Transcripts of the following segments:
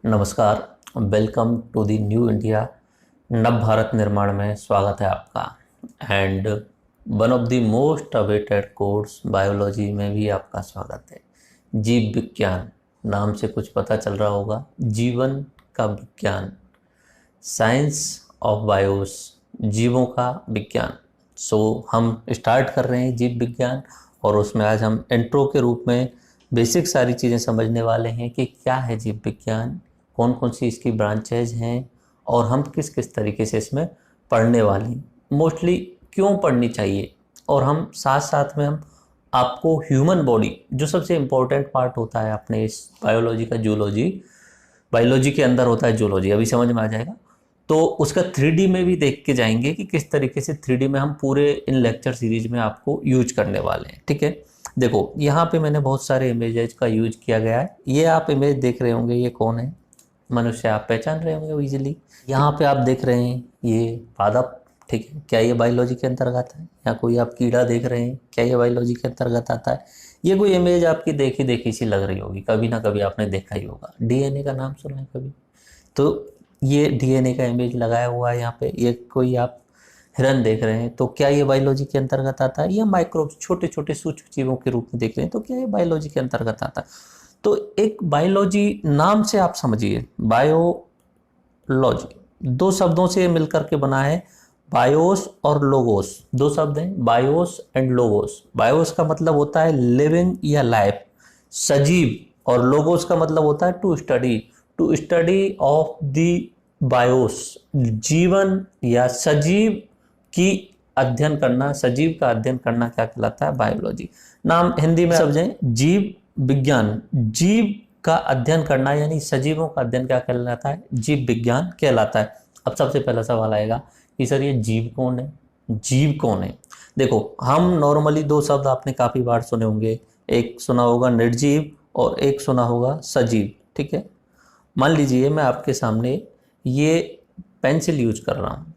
नमस्कार। Welcome to the new India. नव भारत निर्माण में स्वागत है आपका। And one of the most awaited course biology में भी आपका स्वागत है। जीव विज्ञान नाम से कुछ पता चल रहा होगा, जीवन का विज्ञान, साइंस ऑफ बायोस, जीवों का विज्ञान। हम स्टार्ट कर रहे हैं जीव विज्ञान, और उसमें आज हम इंट्रो के रूप में बेसिक सारी चीज़ें समझने वाले हैं कि क्या है जीव विज्ञान, कौन कौन सी इसकी ब्रांचेज हैं और हम किस किस तरीके से इसमें पढ़ने वाले हैं, मोस्टली क्यों पढ़नी चाहिए। और हम साथ साथ में हम आपको ह्यूमन बॉडी, जो सबसे इम्पोर्टेंट पार्ट होता है अपने इस बायोलॉजी का, जूलॉजी, बायोलॉजी के अंदर होता है जूलॉजी, अभी समझ में आ जाएगा। तो उसका 3D में भी देख के जाएंगे कि किस तरीके से 3D में हम पूरे इन लेक्चर सीरीज में आपको यूज करने वाले हैं। ठीक है, देखो यहाँ पे मैंने बहुत सारे इमेजेज का यूज किया गया है। ये आप इमेज देख रहे होंगे, ये कौन है? मनुष्य। आप पहचान रहे होंगे इजीली। यहाँ पे आप देख रहे हैं ये पादप। ठीक है, क्या ये बायोलॉजी के अंतर्गत है? या कोई आप कीड़ा देख रहे हैं, क्या ये बायोलॉजी के अंतर्गत आता है? ये कोई इमेज आपकी देखी देखी सी लग रही होगी, कभी ना कभी आपने देखा ही होगा। डीएनए का नाम सुना है कभी? तो ये डीएनए का इमेज लगाया हुआ है यहाँ पे। ये कोई आप हिरन देख रहे हैं, तो क्या ये बायोलॉजी के अंतर्गत आता है? या माइक्रोब्स, छोटे छोटे सूक्ष्म जीवों के रूप में देख रहे हैं, तो क्या ये बायोलॉजी के अंतर्गत आता है? तो एक बायोलॉजी नाम से आप समझिए, बायोलॉजी दो शब्दों से मिलकर के बना है, बायोस और लोगोस। दो शब्द हैं, बायोस एंड लोगोस। बायोस का मतलब होता है लिविंग या लाइफ, सजीव, और लोगोस का मतलब होता है to study of the bios, जीवन या सजीव की अध्ययन करना, सजीव का अध्ययन करना क्या कहलाता है? बायोलॉजी। नाम हिंदी में समझें, जीव विज्ञान, जीव का अध्ययन करना यानी सजीवों का अध्ययन क्या कहलाता है? जीव विज्ञान कहलाता है। अब सबसे पहला सवाल आएगा कि सर ये जीव कौन है? जीव कौन है? देखो, हम नॉर्मली दो शब्द आपने काफी बार सुने होंगे, एक सुना होगा निर्जीव और एक सुना होगा सजीव। ठीक है, मान लीजिए मैं आपके सामने ये पेंसिल यूज कर रहा हूँ।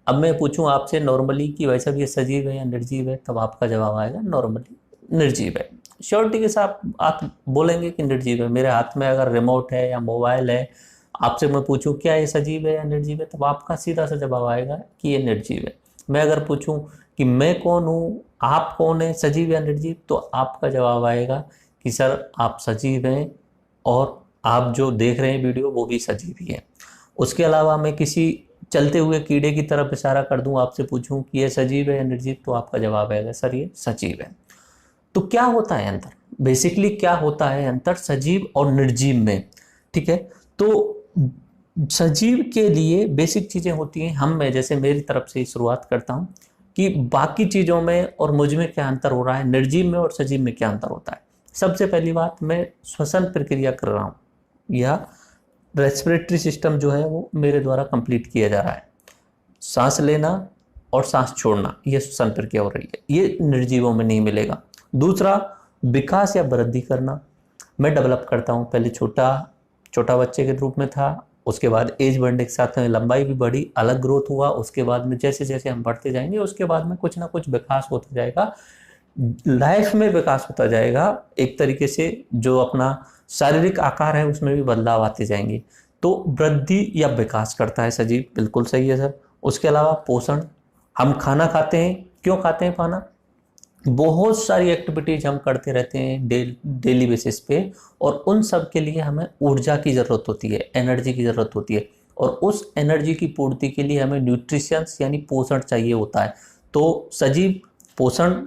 अब मैं पूछूं आपसे नॉर्मली कि वैसा भी ये सजीव है या निर्जीव है, तब आपका जवाब आएगा नॉर्मली निर्जीव है। श्योरिटी के साथ आप बोलेंगे कि निर्जीव है। मेरे हाथ में अगर रिमोट है या मोबाइल है, आपसे मैं पूछूं क्या ये सजीव है या निर्जीव है, तब आपका सीधा सा जवाब आएगा कि ये निर्जीव है। मैं अगर पूछूं कि मैं कौन हूं, आप कौन है, सजीव या निर्जीव, तो आपका जवाब आएगा कि सर आप सजीव हैं, और आप जो देख रहे हैं वीडियो वो भी सजीव ही है। उसके अलावा मैं किसी चलते हुए कीड़े की तरफ इशारा कर दूं, आपसे पूछूं कि ये सजीव है या निर्जीव, तो आपका जवाब आएगा सर ये सजीव है। तो क्या होता है अंतर? बेसिकली क्या होता है अंतर सजीव और निर्जीव में? ठीक है, तो सजीव के लिए बेसिक चीजें होती हैं। मैं जैसे मेरी तरफ से शुरुआत करता हूं कि बाकी चीजों में और मुझ में क्या अंतर हो रहा है, निर्जीव में और सजीव में क्या अंतर होता है। सबसे पहली बात, मैं श्वसन प्रक्रिया कर रहा हूँ या रेस्पिरेटरी सिस्टम जो है वो मेरे द्वारा कंप्लीट किया जा रहा है। सांस लेना और सांस छोड़ना, ये श्वसन प्रक्रिया हो रही है, ये निर्जीवों में नहीं मिलेगा। दूसरा, विकास या वृद्धि करना, मैं डेवलप करता हूँ। पहले छोटा बच्चे के रूप में था, उसके बाद एज बढ़ने के साथ में लंबाई भी बढ़ी, अलग ग्रोथ हुआ। उसके बाद में जैसे जैसे हम बढ़ते जाएंगे, उसके बाद में कुछ ना कुछ विकास होता जाएगा, लाइफ में विकास होता जाएगा। एक तरीके से जो अपना शारीरिक आकार है उसमें भी बदलाव आते जाएंगे। तो वृद्धि या विकास करता है सजीव, बिल्कुल सही है सर। उसके अलावा पोषण, हम खाना खाते हैं, क्यों खाते हैं खाना? बहुत सारी एक्टिविटीज हम करते रहते हैं डेली बेसिस पे, और उन सब के लिए हमें ऊर्जा की ज़रूरत होती है, एनर्जी की ज़रूरत होती है, और उस एनर्जी की पूर्ति के लिए हमें न्यूट्रिशंस यानी पोषण चाहिए होता है। तो सजीव पोषण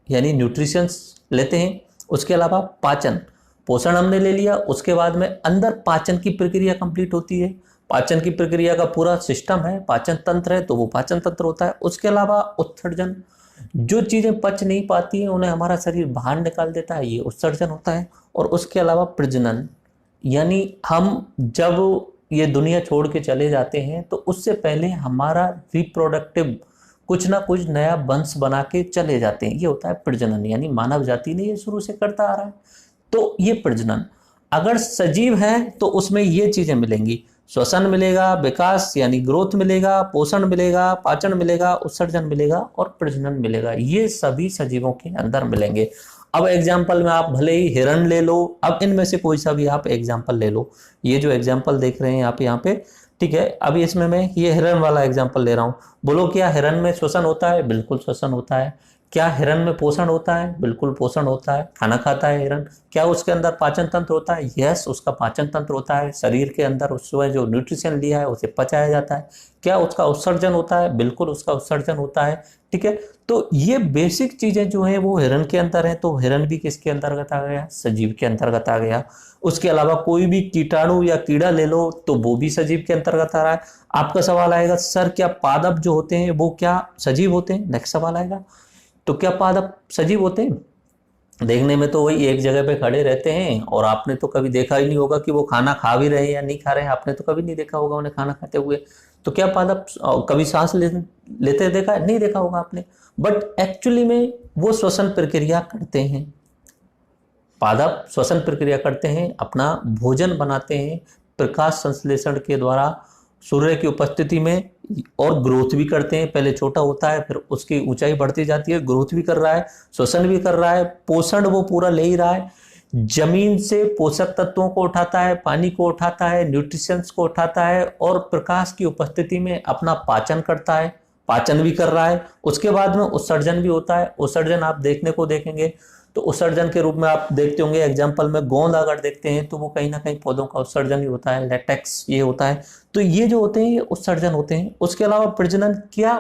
यानी न्यूट्रिशंस लेते हैं। उसके अलावा पाचन, पोषण हमने ले लिया, उसके बाद में अंदर पाचन की प्रक्रिया कंप्लीट होती है। पाचन की प्रक्रिया का पूरा सिस्टम है, पाचन तंत्र है, तो वो पाचन तंत्र होता है। उसके अलावा उत्सर्जन, जो चीजें पच नहीं पाती हैं उन्हें हमारा शरीर बाहर निकाल देता है, ये उत्सर्जन होता है। और उसके अलावा प्रजनन, यानी हम जब ये दुनिया छोड़ के चले जाते हैं तो उससे पहले हमारा रिप्रोडक्टिव कुछ ना कुछ नया वंश बना के चले जाते हैं, ये होता है प्रजनन। यानी मानव जाति ने ये शुरू से करता आ रहा है, तो ये प्रजनन। अगर सजीव है तो उसमें ये चीजें मिलेंगी, श्वसन मिलेगा, विकास यानी ग्रोथ मिलेगा, पोषण मिलेगा, पाचन मिलेगा, उत्सर्जन मिलेगा और प्रजनन मिलेगा। ये सभी सजीवों के अंदर मिलेंगे। अब एग्जाम्पल में आप भले ही हिरण ले लो, अब इनमें से कोई सा भी आप एग्जाम्पल ले लो। ये जो एग्जाम्पल देख रहे हैं आप यहाँ पे, ठीक है, अभी इसमें मैं ये हिरण वाला एग्जाम्पल ले रहा हूँ। बोलो क्या हिरण में श्वसन होता है? बिल्कुल श्वसन होता है। क्या हिरण में पोषण होता है? बिल्कुल पोषण होता है। खाना खाता है हिरण। क्या उसके अंदर पाचन तंत्र होता है? यस, उसका पाचन तंत्र होता है। शरीर के अंदर उसने जो न्यूट्रिशन लिया है उसे पचाया जाता है। क्या उसका उत्सर्जन होता है? बिल्कुल उसका उत्सर्जन होता है। ठीक है, तो ये बेसिक चीजें जो है वो हिरण के अंदर है, तो हिरण भी किसके अंतर्गत आ गया? सजीव के अंतर्गत आ गया। उसके अलावा कोई भी कीटाणु या कीड़ा ले लो तो वो भी सजीव के अंतर्गत आ रहा है। आपका सवाल आएगा सर क्या पादप जो होते हैं वो क्या सजीव होते हैं? नेक्स्ट सवाल आएगा, तो क्या पादप सजीव होते हैं? देखने में तो वही एक जगह पे खड़े रहते हैं, और आपने तो कभी देखा ही नहीं होगा कि वो खाना खा भी रहे हैं या नहीं खा रहे हैं। आपने तो कभी नहीं देखा होगा उन्हें खाना खाते हुए। तो क्या पादप कभी सांस लेते देखा है? नहीं देखा होगा आपने। बट एक्चुअली में वो श्वसन प्रक्रिया करते हैं। पादप श्वसन प्रक्रिया करते हैं, अपना भोजन बनाते हैं प्रकाश संश्लेषण के द्वारा सूर्य की उपस्थिति में, और ग्रोथ भी करते हैं। पहले छोटा होता है, फिर उसकी ऊंचाई बढ़ती जाती है, ग्रोथ भी कर रहा है, श्वसन भी कर रहा है, पोषण वो पूरा ले ही रहा है। जमीन से पोषक तत्वों को उठाता है, पानी को उठाता है, न्यूट्रिशंस को उठाता है, और प्रकाश की उपस्थिति में अपना पाचन करता है, पाचन भी कर रहा है। उसके बाद में उत्सर्जन भी होता है। उत्सर्जन आप देखने को देखेंगे तो उत्सर्जन के रूप में आप देखते होंगे, एग्जाम्पल में गोंद अगर देखते हैं तो वो कहीं ना कहीं पौधों का उत्सर्जन ही होता है, लेटेक्स ये होता है। तो ये जो होते हैं ये उत्सर्जन होते हैं। उसके अलावा प्रजनन, क्या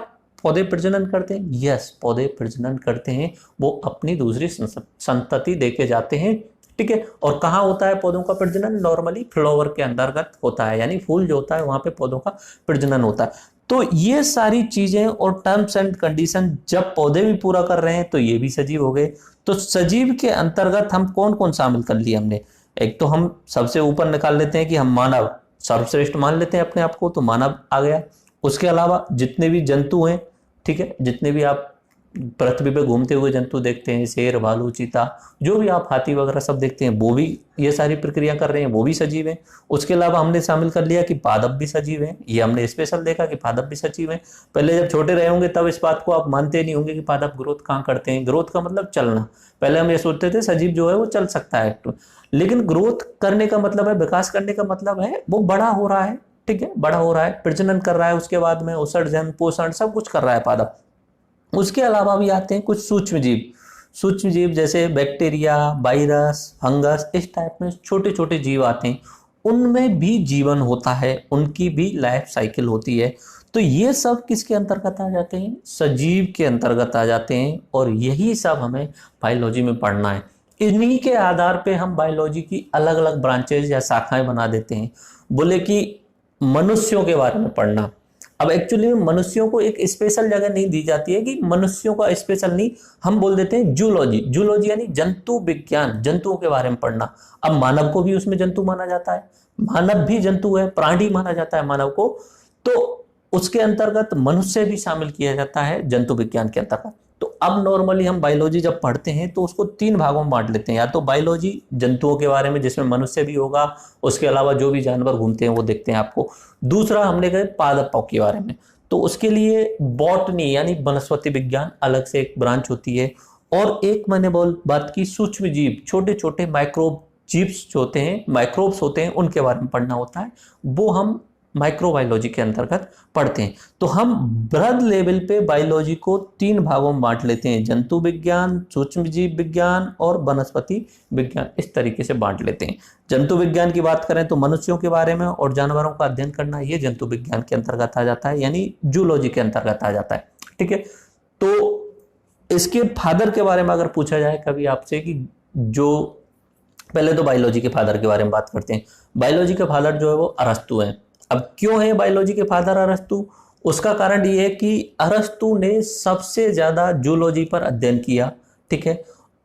पौधे प्रजनन करते हैं? यस, पौधे प्रजनन करते हैं। वो अपनी दूसरी संतति देके जाते हैं। ठीक है, और कहाँ होता है पौधों का प्रजनन? नॉर्मली फ्लावर के अंतर्गत होता है, यानी फूल जो होता है वहां पे पौधों का प्रजनन होता है। तो ये सारी चीजें और टर्म्स एंड कंडीशन जब पौधे भी पूरा कर रहे हैं तो ये भी सजीव हो गए। तो सजीव के अंतर्गत हम कौन कौन शामिल कर लिए हमने? एक तो हम सबसे ऊपर निकाल लेते हैं कि हम मानव सर्वश्रेष्ठ मान लेते हैं अपने आप को, तो मानव आ गया। उसके अलावा जितने भी जंतु हैं, ठीक है, जितने भी आप पृथ्वी पे घूमते हुए जंतु देखते हैं, शेर, भालू, चीता, जो भी आप हाथी वगैरह सब देखते हैं, वो भी ये सारी प्रक्रिया कर रहे हैं, वो भी सजीव हैं। उसके अलावा हमने शामिल कर लिया कि पादप भी सजीव हैं। ये हमने स्पेशल देखा कि पादप भी सजीव हैं। पहले जब छोटे रहे होंगे तब इस बात को आप मानते नहीं होंगे कि पादप ग्रोथ कहाँ करते हैं। ग्रोथ का मतलब चलना। पहले हम ये सोचते थे सजीव जो है वो चल सकता है, लेकिन ग्रोथ करने का मतलब है, विकास करने का मतलब है वो बड़ा हो रहा है। ठीक है, बड़ा हो रहा है, प्रजनन कर रहा है, उसके बाद में उत्सर्जन, पोषण सब कुछ कर रहा है पादप। उसके अलावा भी आते हैं कुछ सूक्ष्म जीव। सूक्ष्म जीव जैसे बैक्टीरिया, वायरस, फंगस, इस टाइप में छोटे छोटे जीव आते हैं। उनमें भी जीवन होता है, उनकी भी लाइफ साइकिल होती है। तो ये सब किसके अंतर्गत आ जाते हैं? सजीव के अंतर्गत आ जाते हैं। और यही सब हमें बायोलॉजी में पढ़ना है। इन्हीं के आधार पे हम बायोलॉजी की अलग अलग ब्रांचेज या शाखाएं बना देते हैं। बोले कि मनुष्यों के बारे में पढ़ना। अब एक्चुअली में मनुष्यों को एक स्पेशल जगह नहीं दी जाती है कि मनुष्यों का स्पेशल नहीं, हम बोल देते हैं जूलॉजी। जूलॉजी यानी जंतु विज्ञान, जंतुओं के बारे में पढ़ना। अब मानव को भी उसमें जंतु माना जाता है, मानव भी जंतु है, प्राणी माना जाता है मानव को, तो उसके अंतर्गत मनुष्य भी शामिल किया जाता है जंतु विज्ञान के अंतर्गत। तो अब नॉर्मली हम बायोलॉजी जब पढ़ते हैं तो उसको 3 भागों में बांट लेते हैं। या तो बायोलॉजी जंतुओं के बारे में जिसमें मनुष्य भी होगा, उसके अलावा जो भी जानवर घूमते हैं वो देखते हैं आपको। दूसरा हमने कहा पादपों के बारे में, तो उसके लिए बॉटनी यानी वनस्पति विज्ञान अलग से एक ब्रांच होती है। और एक मैंने बात की सूक्ष्म जीव, छोटे छोटे माइक्रोब जीव्स जो होते हैं, माइक्रोब्स होते हैं, उनके बारे में पढ़ना होता है, वो हम माइक्रोबायोलॉजी के अंतर्गत पढ़ते हैं। तो हम बृहद लेवल पे बायोलॉजी को 3 भागों में बांट लेते हैं, जंतु विज्ञान, सूक्ष्म जीव विज्ञान और वनस्पति विज्ञान, इस तरीके से बांट लेते हैं। जंतु विज्ञान की बात करें तो मनुष्यों के बारे में और जानवरों का अध्ययन करना, ये जंतु विज्ञान के अंतर्गत आ जाता है, यानी जूलॉजी के अंतर्गत आ जाता है। ठीक है, तो इसके फादर के बारे में अगर पूछा जाए कभी आपसे कि जो, पहले तो बायोलॉजी के फादर के बारे में बात करते हैं। बायोलॉजी के फादर जो है वो अरस्तु हैं। अब क्यों है बायोलॉजी के फादर अरस्तु? उसका कारण ये है कि अरस्तु ने सबसे ज्यादा जूलॉजी पर अध्ययन किया। ठीक है,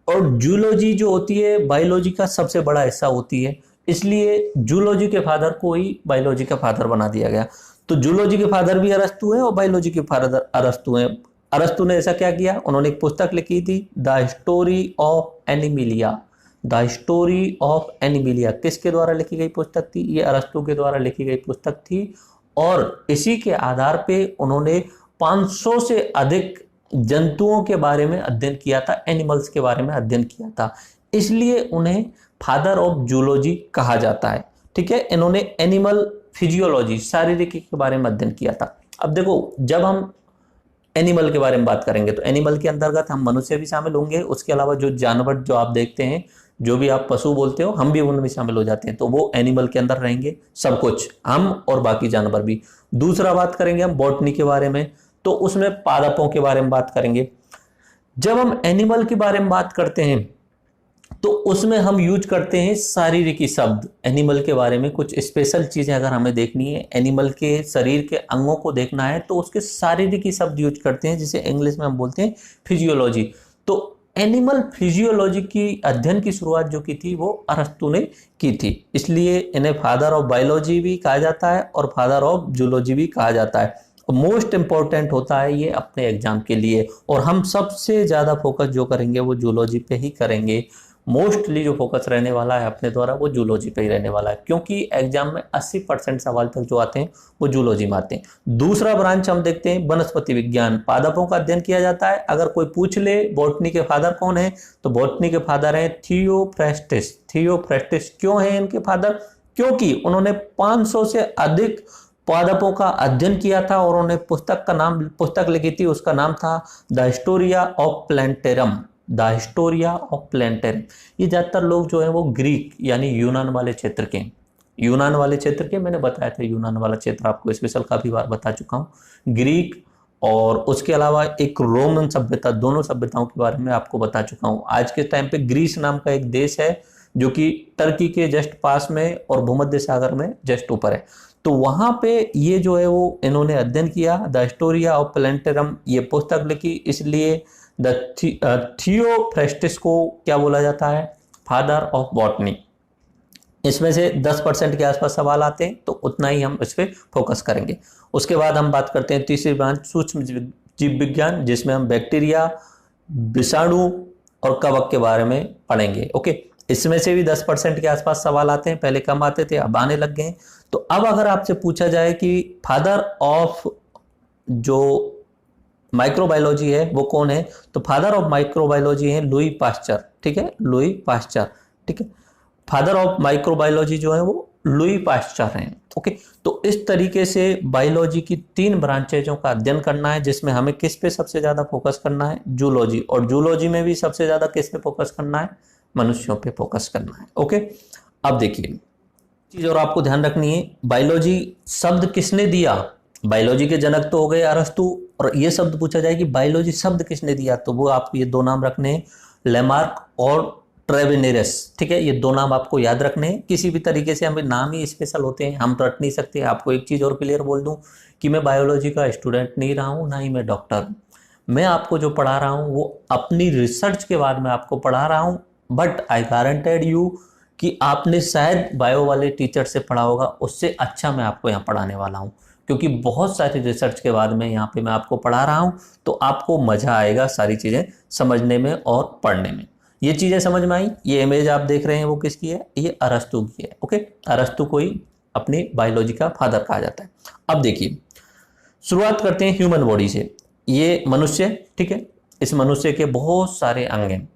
और जूलॉजी जो होती है बायोलॉजी का सबसे बड़ा हिस्सा होती है, इसलिए जूलॉजी के फादर को ही बायोलॉजी का फादर बना दिया गया। तो जूलॉजी के फादर भी अरस्तु है और बायोलॉजी के फादर अरस्तु है। अरस्तु ने ऐसा क्या किया, उन्होंने एक पुस्तक लिखी थी, the story of Animalia. The story of Animalia किसके द्वारा लिखी गई पुस्तक थी? ये अरस्तु के द्वारा लिखी गई पुस्तक थी। और इसी के आधार पे उन्होंने 500 से अधिक जंतुओं के बारे में अध्ययन किया था, एनिमल्स के बारे में अध्ययन किया था, इसलिए उन्हें फादर ऑफ जूलॉजी कहा जाता है। ठीक है, इन्होंने एनिमल फिजियोलॉजी, शारीरिक के बारे में अध्ययन किया था। अब देखो, जब हम एनिमल के बारे में बात करेंगे तो एनिमल के अंतर्गत हम मनुष्य भी शामिल होंगे, उसके अलावा जो जानवर जो आप देखते हैं, जो भी आप पशु बोलते हो, हम भी उनमें शामिल हो जाते हैं, तो वो एनिमल के अंदर रहेंगे सब कुछ, हम और बाकी जानवर भी। दूसरा बात करेंगे हम बॉटनी के बारे में, तो उसमें पादपों के बारे में बात करेंगे। जब हम एनिमल के बारे में बात करते हैं तो उसमें हम यूज करते हैं शारीरिक शब्द। एनिमल के बारे में कुछ स्पेशल चीजें अगर हमें देखनी है, एनिमल के शरीर के अंगों को देखना है, तो उसके शारीरिक शब्द यूज करते हैं, जिसे इंग्लिश में हम बोलते हैं फिजियोलॉजी। तो एनिमल फिजियोलॉजी की अध्ययन की शुरुआत जो की थी वो अरस्तु ने की थी, इसलिए इन्हें फादर ऑफ बायोलॉजी भी कहा जाता है और फादर ऑफ जूलॉजी भी कहा जाता है। मोस्ट इंपॉर्टेंट होता है ये अपने एग्जाम के लिए, और हम सबसे ज्यादा फोकस जो करेंगे वो जूलॉजी पे ही करेंगे। मोस्टली जो फोकस रहने वाला है अपने द्वारा वो जूलॉजी पे ही रहने वाला है, क्योंकि एग्जाम में 80% सवाल तक जो आते हैं वो जूलॉजी में आते हैं। दूसरा ब्रांच हम देखते हैं वनस्पति विज्ञान, पादपों का अध्ययन किया जाता है। अगर कोई पूछ ले बॉटनी के फादर कौन है, तो बॉटनी के फादर हैं थियोफ्रेस्टिस। थियोफ्रेस्टिस क्यों है इनके फादर? क्योंकि उन्होंने 500 से अधिक पादपों का अध्ययन किया था और उन्होंने पुस्तक लिखी थी, उसका नाम था the Historia of Plantarum. The Historia of Plantarum. ये ज्यादातर लोग जो है वो ग्रीक यानी यूनान वाले क्षेत्र के, यूनान वाले क्षेत्र के, मैंने बताया था यूनान वाला क्षेत्र आपको स्पेशल काफी बार बता चुका हूँ। ग्रीक और उसके अलावा एक रोमन सभ्यता, दोनों सभ्यताओं के बारे में आपको बता चुका हूँ। आज के टाइम पे ग्रीस नाम का एक देश है जो कि टर्की के जस्ट पास में और भूमध्य सागर में जस्ट ऊपर है, तो वहां पे ये जो है वो इन्होंने अध्ययन किया। द हिस्टोरिया ऑफ प्लैंटेरम ये पुस्तक लिखी, इसलिए द थियोफ्रेस्टिस को क्या बोला जाता है? Father of botany. इसमें से 10% के आसपास सवाल आते हैं, तो उतना ही हम इस पे फोकस करेंगे। उसके बाद हम बात करते हैं तीसरी ब्रांच सूक्ष्म जीव विज्ञान, जिसमें हम बैक्टीरिया, विषाणु और कवक के बारे में पढ़ेंगे। ओके, इसमें से भी 10% के आसपास सवाल आते हैं, पहले कम आते थे अब आने लग गए हैं। तो अब अगर आपसे पूछा जाए कि फादर ऑफ जो माइक्रोबायोलॉजी है वो कौन है, तो फादर ऑफ माइक्रोबायोलॉजी है लुई पास्चर। ठीक है, लुई पास्चर। ठीक है, फादर ऑफ माइक्रोबायोलॉजी जो है वो लुई पास्चर हैं। ओके, तो इस तरीके से बायोलॉजी की 3 ब्रांचेजों का अध्ययन करना है, जिसमें हमें किस पे सबसे ज्यादा फोकस करना है? जूलॉजी। और जूलॉजी में भी सबसे ज्यादा किस पे फोकस करना है? मनुष्यों पे फोकस करना है। ओके, अब देखिए चीज और आपको ध्यान रखनी है, बायोलॉजी शब्द किसने दिया? बायोलॉजी के जनक तो हो गए अरस्तु, और ये शब्द पूछा जाए कि बायोलॉजी शब्द किसने दिया, तो वो आपको ये 2 नाम रखने हैं, लेमार्क और ट्रेवेनेरस। ठीक है, ये 2 नाम आपको याद रखने हैं। किसी भी तरीके से हमें नाम ही स्पेशल होते हैं, हम रट नहीं सकते। आपको एक चीज और क्लियर बोल दूं कि मैं बायोलॉजी का स्टूडेंट नहीं रहा हूं, ना ही मैं डॉक्टर हूं। मैं आपको जो पढ़ा रहा हूं वो अपनी रिसर्च के बाद में आपको पढ़ा रहा हूं, बट आई गारंटेड यू कि आपने शायद बायो वाले टीचर से पढ़ा होगा, उससे अच्छा मैं आपको यहाँ पढ़ाने वाला हूँ, क्योंकि बहुत सारी रिसर्च के बाद में यहाँ पे मैं आपको पढ़ा रहा हूँ, तो आपको मजा आएगा सारी चीजें समझने में और पढ़ने में। ये चीजें समझ में आई? ये इमेज आप देख रहे हैं वो किसकी है? ये अरस्तु की है। ओके, अरस्तु को ही अपनी बायोलॉजी का फादर कहा जाता है। अब देखिए, शुरुआत करते हैं ह्यूमन बॉडी से। ये मनुष्य, ठीक है, इस मनुष्य के बहुत सारे अंग हैं।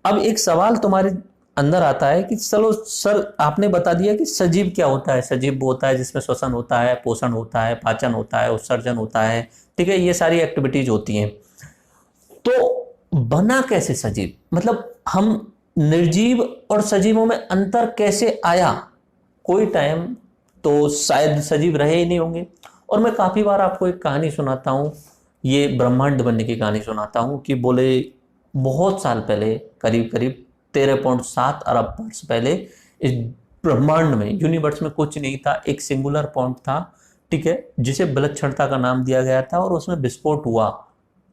अब एक सवाल तुम्हारे अंदर आता है कि चलो सर आपने बता दिया कि सजीव क्या होता है। सजीव वो होता है जिसमें श्वसन होता है, पोषण होता है, पाचन होता है, उत्सर्जन होता है। ठीक है, ये सारी एक्टिविटीज होती हैं। तो बना कैसे सजीव? मतलब हम निर्जीव और सजीवों में अंतर कैसे आया? कोई टाइम तो शायद सजीव रहे ही नहीं होंगे। और मैं काफी बार आपको एक कहानी सुनाता हूँ, ये ब्रह्मांड बनने की कहानी सुनाता हूँ, कि बोले बहुत साल पहले, करीब करीब 13.7 अरब वर्ष पहले, इस ब्रह्मांड में, यूनिवर्स में कुछ नहीं था, एक सिंगुलर पॉइंट था। ठीक है, जिसे विलक्षणता का नाम दिया गया था, और उसमें विस्फोट हुआ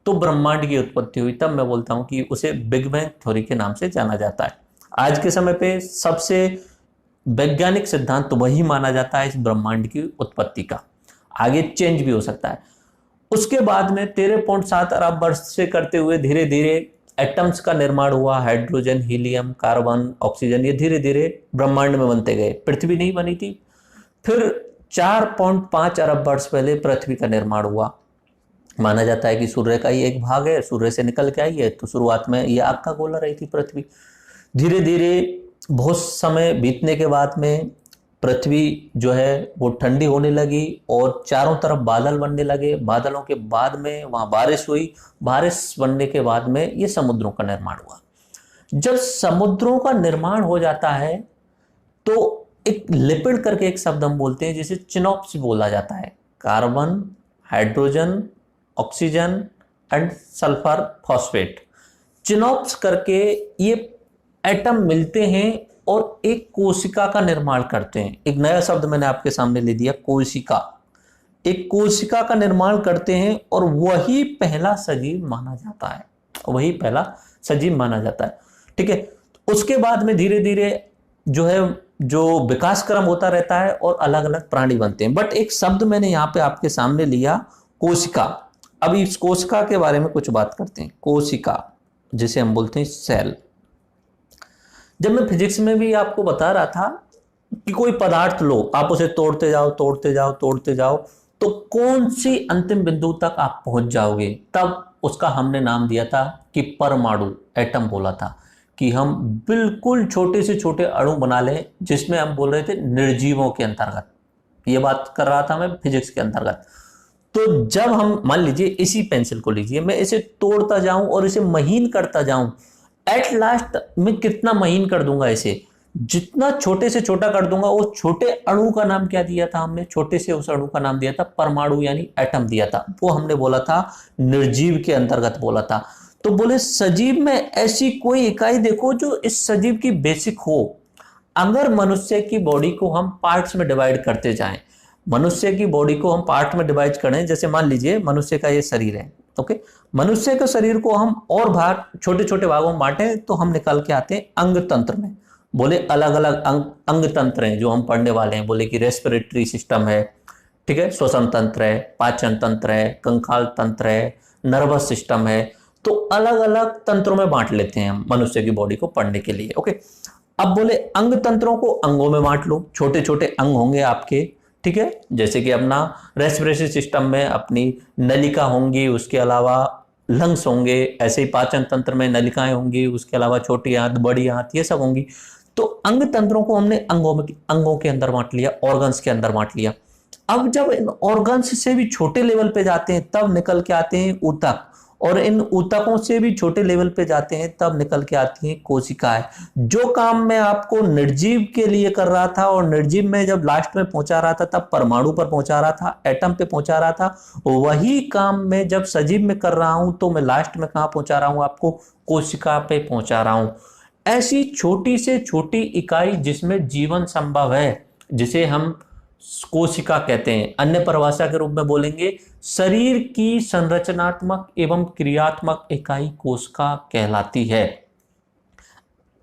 तो ब्रह्मांड की उत्पत्ति हुई। तब मैं बोलता हूं कि उसे बिग बैंग थ्योरी के नाम से जाना जाता है। आज के समय पे सबसे वैज्ञानिक सिद्धांत वही माना जाता है इस ब्रह्मांड की उत्पत्ति का। आगे चेंज भी हो सकता है। उसके बाद में 13.7 अरब वर्ष से करते हुए धीरे धीरे एटम्स का निर्माण हुआ, हाइड्रोजन, हीलियम, कार्बन, ऑक्सीजन, ये धीरे धीरे ब्रह्मांड में बनते गए। पृथ्वी नहीं बनी थी। फिर 4.5 अरब वर्ष पहले पृथ्वी का निर्माण हुआ। माना जाता है कि सूर्य का ही एक भाग है, सूर्य से निकल के आई है। तो शुरुआत में ये आग का गोला रही थी पृथ्वी। धीरे धीरे बहुत समय बीतने के बाद में पृथ्वी जो है वो ठंडी होने लगी और चारों तरफ बादल बनने लगे। बादलों के बाद में वहां बारिश हुई। बारिश बनने के बाद में ये समुद्रों का निर्माण हुआ। जब समुद्रों का निर्माण हो जाता है तो एक लिपिड करके एक शब्द हम बोलते हैं जिसे चिनॉप्स बोला जाता है। Carbon, hydrogen, oxygen and sulphur phosphate, CHNOPS करके ये एटम मिलते हैं और एक कोशिका का निर्माण करते हैं। एक नया शब्द मैंने आपके सामने ले दिया, कोशिका। एक कोशिका का निर्माण करते हैं और वही पहला सजीव माना जाता है, वही पहला सजीव माना जाता है। ठीक है, उसके बाद में धीरे धीरे जो है जो विकास क्रम होता रहता है और अलग अलग प्राणी बनते हैं। बट एक शब्द मैंने यहाँ पे आपके सामने लिया, कोशिका। अब इस कोशिका के बारे में कुछ बात करते हैं। कोशिका जिसे हम बोलते हैं सेल। जब मैं फिजिक्स में भी आपको बता रहा था कि कोई पदार्थ लो, आप उसे तोड़ते जाओ तोड़ते जाओ तोड़ते जाओ, तो कौन सी अंतिम बिंदु तक आप पहुंच जाओगे, तब उसका हमने नाम दिया था कि परमाणु, एटम बोला था। कि हम बिल्कुल छोटे से छोटे अणु बना लें, जिसमें हम बोल रहे थे निर्जीवों के अंतर्गत। ये बात कर रहा था मैं फिजिक्स के अंतर्गत। तो जब हम मान लीजिए इसी पेंसिल को लीजिए, मैं इसे तोड़ता जाऊं और इसे महीन करता जाऊं, एट लास्ट मैं कितना महीन कर दूंगा इसे, जितना छोटे से छोटा कर दूंगा। वो छोटे अणु का नाम क्या दिया था हमने, छोटे से उस अणु का नाम दिया था परमाणु यानी एटम दिया था। वो हमने बोला था निर्जीव के अंतर्गत बोला था। तो बोले सजीव में ऐसी कोई इकाई देखो जो इस सजीव की बेसिक हो। अगर मनुष्य की बॉडी को हम पार्ट्स में डिवाइड करते जाएं, मनुष्य की बॉडी को हम पार्ट में डिवाइड करें, जैसे मान लीजिए मनुष्य का ये शरीर है, ओके, मनुष्य के शरीर को हम और भाग छोटे छोटे भागों में बांटे तो हम निकल के आते हैं अंग तंत्र में। बोले अलग अलग अंग तंत्र हैं जो हम पढ़ने वाले हैं। बोले कि रेस्पिरेटरी सिस्टम है, ठीक है, श्वसन तंत्र है, पाचन तंत्र है, कंकाल तंत्र है, नर्वस सिस्टम है। तो अलग अलग तंत्रों में बांट लेते हैं हम मनुष्य की बॉडी को पढ़ने के लिए। ओके, अब बोले अंग तंत्रों को अंगों में बांट लो, छोटे छोटे अंग होंगे आपके, ठीक है। जैसे कि अपना रेस्पिरेटरी सिस्टम में अपनी नलिका होंगी, उसके अलावा लंग्स होंगे। ऐसे ही पाचन तंत्र में नलिकाएं होंगी, उसके अलावा छोटी आंत, बड़ी आंत, ये सब होंगी। तो अंग तंत्रों को हमने अंगों के अंदर बांट लिया, ऑर्गन्स के अंदर बांट लिया। अब जब इन ऑर्गन्स से भी छोटे लेवल पे जाते हैं तब निकल के आते हैं ऊतक, और इन ऊतकों से भी छोटे लेवल पे जाते हैं तब निकल के आती हैं कोशिकाएं। जो काम मैं आपको निर्जीव के लिए कर रहा था और निर्जीव में जब लास्ट में पहुंचा रहा था तब परमाणु पर पहुंचा रहा था, एटम पे पहुंचा रहा था, वही काम मैं जब सजीव में कर रहा हूं तो मैं लास्ट में कहां पहुंचा रहा हूं, आपको कोशिका पे पहुंचा रहा हूं। ऐसी छोटी से छोटी इकाई जिसमें जीवन संभव है, जिसे हम कोशिका कहते हैं। अन्य परिभाषा के रूप में बोलेंगे शरीर की संरचनात्मक एवं क्रियात्मक इकाई कोशिका कहलाती है।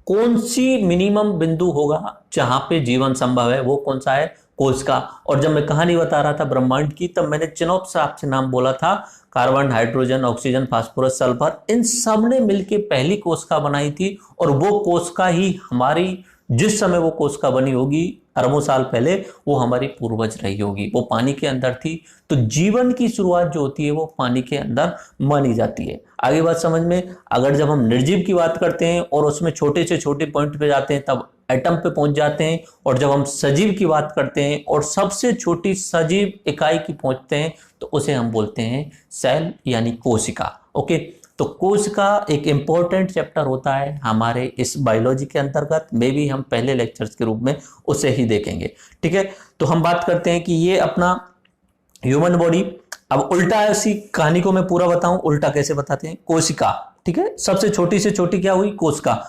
कौन सी मिनिमम बिंदु होगा जहां पे जीवन संभव है, वो कौन सा है, कोशिका। और जब मैं कहानी बता रहा था ब्रह्मांड की, तब मैंने चिनॉप्स आपसे नाम बोला था। Carbon, hydrogen, oxygen, phosphorus, sulphur, इन सब ने मिलकर पहली कोशिका बनाई थी। और वो कोशिका ही हमारी, जिस समय वो कोशिका बनी होगी अरबों साल पहले, वो हमारी पूर्वज रही होगी। वो पानी के अंदर थी। तो जीवन की शुरुआत जो होती है वो पानी के अंदर मानी जाती है। आगे बात समझ में। अगर जब हम निर्जीव की बात करते हैं और उसमें छोटे से छोटे पॉइंट पे जाते हैं तब एटम पे पहुंच जाते हैं, और जब हम सजीव की बात करते हैं और सबसे छोटी सजीव इकाई की पहुंचते हैं तो उसे हम बोलते हैं सेल यानी कोशिका। ओके, तो कोशिका एक इंपॉर्टेंट चैप्टर होता है हमारे इस बायोलॉजी के अंतर्गत। मे भी हम पहले लेक्चर्स के रूप में उसे ही देखेंगे, ठीक है। तो हम बात करते हैं कि ये अपना ह्यूमन बॉडी। अब उल्टा ऐसी कहानी को मैं पूरा बताऊं, उल्टा कैसे बताते हैं, कोशिका, ठीक है, सबसे छोटी से छोटी क्या हुई, कोशिका।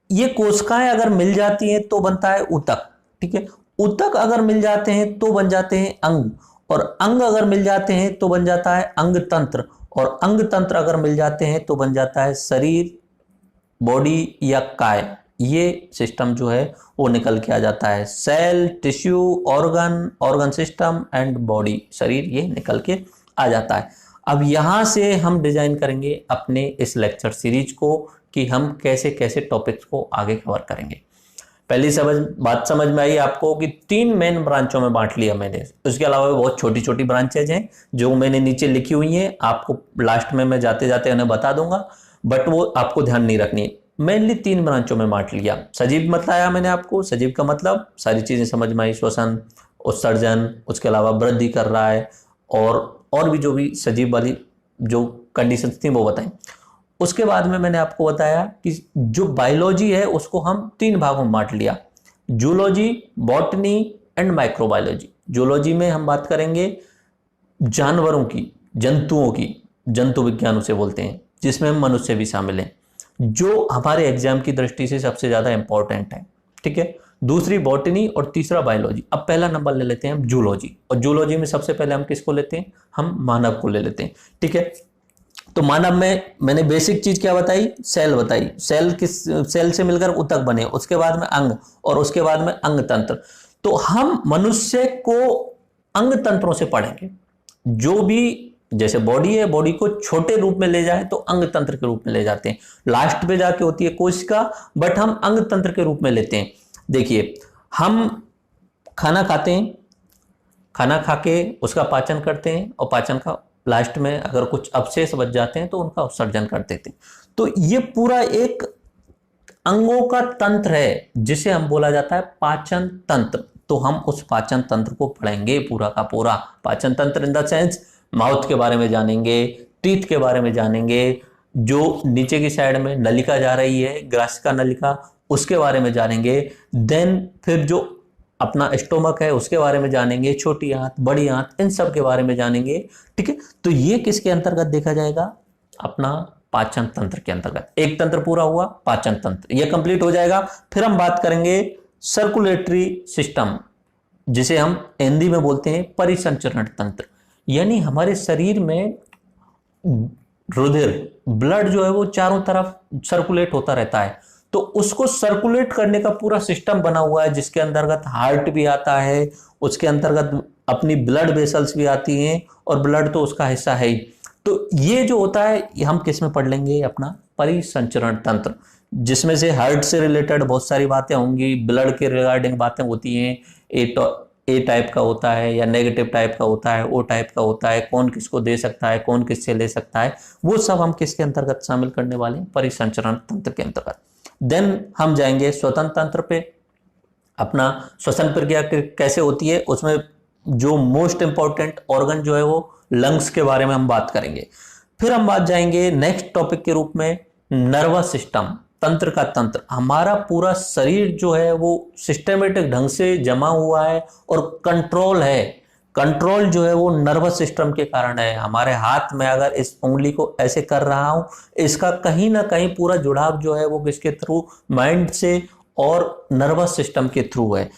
ये कोशिकाएं अगर मिल जाती हैं तो बनता है ऊतक, ठीक है। ऊतक अगर मिल जाते हैं तो बन जाते हैं अंग, और अंग अगर मिल जाते हैं तो बन जाता है अंग तंत्र, और अंग तंत्र अगर मिल जाते हैं तो बन जाता है शरीर, बॉडी या काय। ये सिस्टम जो है वो निकल के आ जाता है। Cell, tissue, organ, organ system and body, शरीर, ये निकल के आ जाता है। अब यहां से हम डिजाइन करेंगे अपने इस लेक्चर सीरीज को कि हम कैसे कैसे टॉपिक्स को आगे कवर करेंगे। पहली बात समझ में आई आपको कि 3 मेन ब्रांचों में बांट लिया मैंने। उसके अलावा बहुत छोटी छोटी ब्रांचेज हैं जो मैंने नीचे लिखी हुई हैं, आपको लास्ट में मैं जाते जाते उन्हें बता दूंगा, बट वो आपको ध्यान नहीं रखनी है। मेनली 3 ब्रांचों में बांट लिया। सजीव बताया मैंने आपको, सजीव का मतलब सारी चीजें समझ में आई, श्वसन, उत्सर्जन, उसके अलावा वृद्धि कर रहा है, और भी जो भी सजीव वाली जो कंडीशंस थी वो बताएं। उसके बाद में मैंने आपको बताया कि जो बायोलॉजी है उसको हम 3 भागों में बांट लिया, zoology, botany and microbiology. Zoology में हम बात करेंगे जानवरों की, जंतुओं की, जंतु विज्ञान उसे बोलते हैं, जिसमें हम मनुष्य भी शामिल हैं, जो हमारे एग्जाम की दृष्टि से सबसे ज्यादा इंपॉर्टेंट है। ठीक है, दूसरी बॉटनी और तीसरा बायोलॉजी। अब पहला नंबर ले लेते हैं हम जूलॉजी, और जूलॉजी में सबसे पहले हम किसको लेते हैं, हम मानव को ले लेते हैं। ठीक है, तो मानव में मैंने बेसिक चीज क्या बताई, सेल बताई, सेल से मिलकर ऊतक बने, उसके बाद में अंग, और उसके बाद में अंग तंत्र। तो हम मनुष्य को अंग तंत्रों से पढ़ेंगे। जो भी जैसे बॉडी है, बॉडी को छोटे रूप में ले जाए तो अंग तंत्र के रूप में ले जाते हैं, लास्ट पे जाके होती है कोशिका, बट हम अंग तंत्र के रूप में लेते हैं। देखिए, हम खाना खाते हैं, खाना खा के उसका पाचन करते हैं, और पाचन का लास्ट में अगर कुछ अवशेष बच जाते हैं तो उनका उत्सर्जन कर देते हैं। तो ये पूरा एक अंगों का तंत्र है जिसे हम बोला जाता है पाचन तंत्र। तो हम उस पाचन तंत्र को पढ़ेंगे पूरा का पूरा। पाचन तंत्र इन द सेंस माउथ के बारे में जानेंगे, टीथ के बारे में जानेंगे, जो नीचे की साइड में नलिका जा रही है, ग्रासिका नलिका, उसके बारे में जानेंगे। देन फिर जो अपना स्टोमक है उसके बारे में जानेंगे, छोटी आंत, बड़ी आंत, इन सब के बारे में जानेंगे। ठीक है, तो ये किसके अंतर्गत देखा जाएगा, अपना पाचन तंत्र के अंतर्गत। एक तंत्र पूरा हुआ, पाचन तंत्र ये कंप्लीट हो जाएगा। फिर हम बात करेंगे सर्कुलेटरी सिस्टम, जिसे हम हिंदी में बोलते हैं परिसंचरण तंत्र। यानी हमारे शरीर में रुधिर, ब्लड जो है वो चारों तरफ सर्कुलेट होता रहता है, तो उसको सर्कुलेट करने का पूरा सिस्टम बना हुआ है, जिसके अंतर्गत हार्ट भी आता है, उसके अंतर्गत अपनी ब्लड वेसल्स भी आती हैं, और ब्लड तो उसका हिस्सा है ही। तो ये जो होता है ये हम किस में पढ़ लेंगे, अपना परिसंचरण तंत्र, जिसमें से हार्ट से रिलेटेड बहुत सारी बातें होंगी, ब्लड के रिगार्डिंग बातें होती हैं, ए टाइप का होता है या नेगेटिव टाइप का होता है, ओ टाइप का होता है, कौन किसको दे सकता है, कौन किससे ले सकता है, वो सब हम किसके अंतर्गत शामिल करने वाले हैं, परिसंचरण तंत्र के अंतर्गत। देन हम जाएंगे श्वसन तंत्र पे। अपना श्वसन प्रक्रिया कैसे होती है, उसमें जो मोस्ट इंपॉर्टेंट ऑर्गन जो है वो लंग्स के बारे में हम बात करेंगे। फिर हम बात जाएंगे नेक्स्ट टॉपिक के रूप में नर्वस सिस्टम, तंत्र का तंत्र। हमारा पूरा शरीर जो है वो सिस्टमेटिक ढंग से जमा हुआ है और कंट्रोल है। कंट्रोल जो है वो नर्वस सिस्टम के कारण है। हमारे हाथ में अगर इस उंगली को ऐसे कर रहा हूं, इसका कहीं ना कहीं पूरा जुड़ाव जो है वो किसके थ्रू, माइंड से और नर्वस सिस्टम के थ्रू है।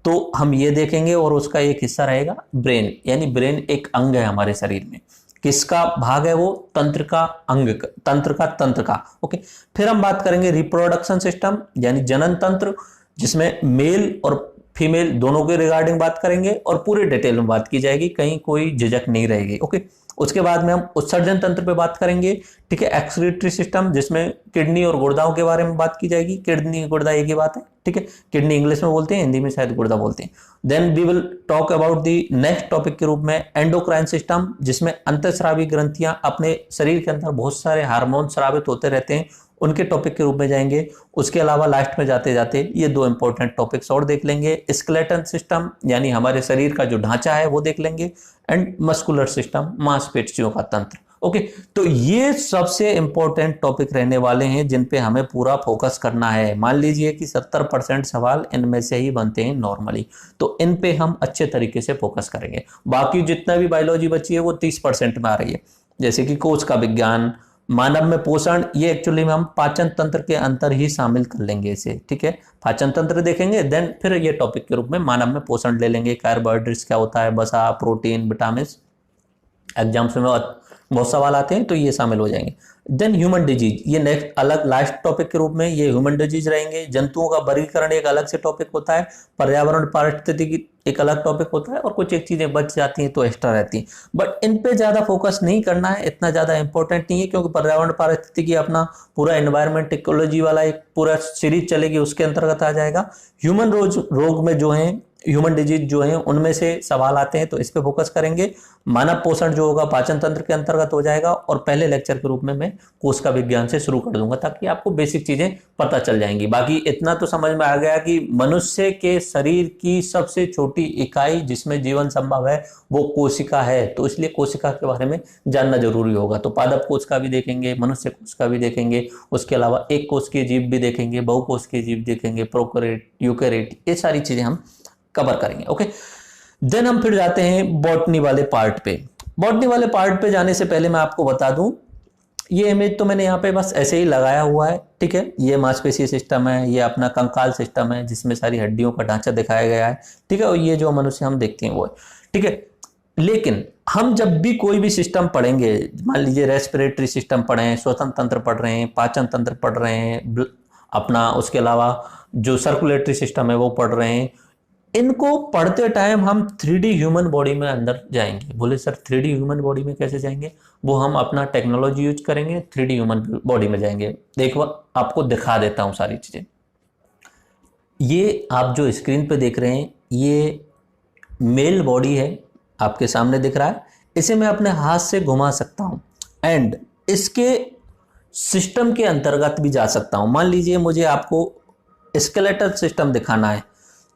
तो हम ये देखेंगे, और उसका एक हिस्सा रहेगा ब्रेन, यानी ब्रेन एक अंग है हमारे शरीर में। किसका भाग है वो, तंत्र का अंग, तंत्र का। ओके, फिर हम बात करेंगे रिप्रोडक्शन सिस्टम, यानी जनन तंत्र, जिसमें मेल और फीमेल दोनों के रिगार्डिंग बात करेंगे, और पूरे डिटेल में बात की जाएगी, कहीं कोई झिझक नहीं रहेगी। ओके, उसके बाद में हम उत्सर्जन तंत्र पे बात करेंगे। ठीक है, एक्सक्रीटरी सिस्टम, जिसमें किडनी और गुर्दाओं के बारे में बात की जाएगी। किडनी गुर्दा एक ही बात है। ठीक है, किडनी इंग्लिश में बोलते हैं, हिंदी में शायद गुर्दा बोलते हैं। Then we will talk about the next topic के रूप में एंडोक्राइन सिस्टम, जिसमें अंतःस्रावी ग्रंथियां अपने शरीर के अंदर बहुत सारे हार्मोन स्रावित होते रहते हैं, उनके टॉपिक के रूप में जाएंगे। उसके अलावा लास्ट में जाते जाते ये 2 इंपॉर्टेंट टॉपिक्स और देख लेंगे, स्केलेटन सिस्टम, यानी हमारे शरीर का जो ढांचा है वो देख लेंगे, एंड मस्कुलर सिस्टम, मांसपेशियों का तंत्र। ओके, तो ये सबसे इंपॉर्टेंट टॉपिक रहने वाले हैं जिन पे हमें पूरा फोकस करना है। मान लीजिए कि 70% सवाल इनमें से ही बनते हैं नॉर्मली, तो इन पे हम अच्छे तरीके से फोकस करेंगे। बाकी जितना भी बायोलॉजी बची है वो 30% में आ रही है, जैसे कि कोश का विज्ञान, मानव में पोषण, ये एक्चुअली में हम पाचन तंत्र के अंतर ही शामिल कर लेंगे इसे। ठीक है, पाचन तंत्र देखेंगे, देन फिर ये टॉपिक के रूप में मानव में पोषण ले लेंगे, कार्बोहाइड्रेट्स क्या होता है, वसा, प्रोटीन, विटामिन। एग्जाम्स में बहुत सवाल आते हैं तो ये शामिल हो जाएंगे। देन ह्यूमन डिजीज, ये नेक्स्ट अलग लास्ट टॉपिक के रूप में ये ह्यूमन डिजीज रहेंगे। जंतुओं का वर्गीकरण एक अलग से टॉपिक होता है, पर्यावरण पारिस्थितिकी एक अलग टॉपिक होता है, और कुछ एक चीजें बच जाती हैं तो एक्स्ट्रा रहती हैं, बट इन पे ज्यादा फोकस नहीं करना है, इतना ज्यादा इंपॉर्टेंट नहीं है, क्योंकि पर्यावरण पारिस्थितिकी अपना पूरा एनवायरमेंट इकोलॉजी वाला एक पूरा सीरीज चलेगी, उसके अंतर्गत आ जाएगा। ह्यूमन रोग में जो है ह्यूमन डिजीज जो है उनमें से सवाल आते हैं तो इस पे फोकस करेंगे। मानव पोषण जो होगा पाचन तंत्र के अंतर्गत हो जाएगा, और पहले लेक्चर के रूप में मैं कोशिका विज्ञान से शुरू कर दूंगा ताकि आपको बेसिक चीजें पता चल जाएंगी। बाकी इतना तो समझ में आ गया कि मनुष्य के शरीर की सबसे छोटी इकाई जिसमें जीवन संभव है वो कोशिका है, तो इसलिए कोशिका के बारे में जानना जरूरी होगा। तो पादप कोश का भी देखेंगे, मनुष्य कोश का भी देखेंगे, उसके अलावा एक कोश के जीव भी देखेंगे, बहुकोश के जीव देखेंगे, प्रोकैरियोट, यूकैरियोट, ये सारी चीजें हम कवर करेंगे। ओके, देन हम फिर जाते हैं बॉटनी वाले पार्ट पे। बॉटनी वाले पार्ट पे जाने से पहले मैं आपको बता दूं, ये इमेज तो मैंने यहाँ पे बस ऐसे ही लगाया हुआ है, ठीक है। ये मांसपेशीय सिस्टम है, ये अपना कंकाल सिस्टम है जिसमें सारी हड्डियों का ढांचा दिखाया गया है, ठीक है। और ये जो मनुष्य हम देखते हैं वो है, ठीक है। लेकिन हम जब भी कोई भी सिस्टम पढ़ेंगे, मान लीजिए रेस्पिरेटरी सिस्टम पढ़े हैं, श्वसन तंत्र पढ़ रहे हैं, पाचन तंत्र पढ़ रहे हैं, अपना उसके अलावा जो सर्कुलेटरी सिस्टम है वो पढ़ रहे हैं, इनको पढ़ते टाइम हम 3D ह्यूमन बॉडी में अंदर जाएंगे। बोले सर 3D ह्यूमन बॉडी में कैसे जाएंगे? वो हम अपना टेक्नोलॉजी यूज करेंगे, 3D ह्यूमन बॉडी में जाएंगे। देखो आपको दिखा देता हूं सारी चीजें। ये आप जो स्क्रीन पे देख रहे हैं ये मेल बॉडी है, आपके सामने दिख रहा है। इसे मैं अपने हाथ से घुमा सकता हूं एंड इसके सिस्टम के अंतर्गत भी जा सकता हूं। मान लीजिए मुझे आपको स्केलेटल सिस्टम दिखाना है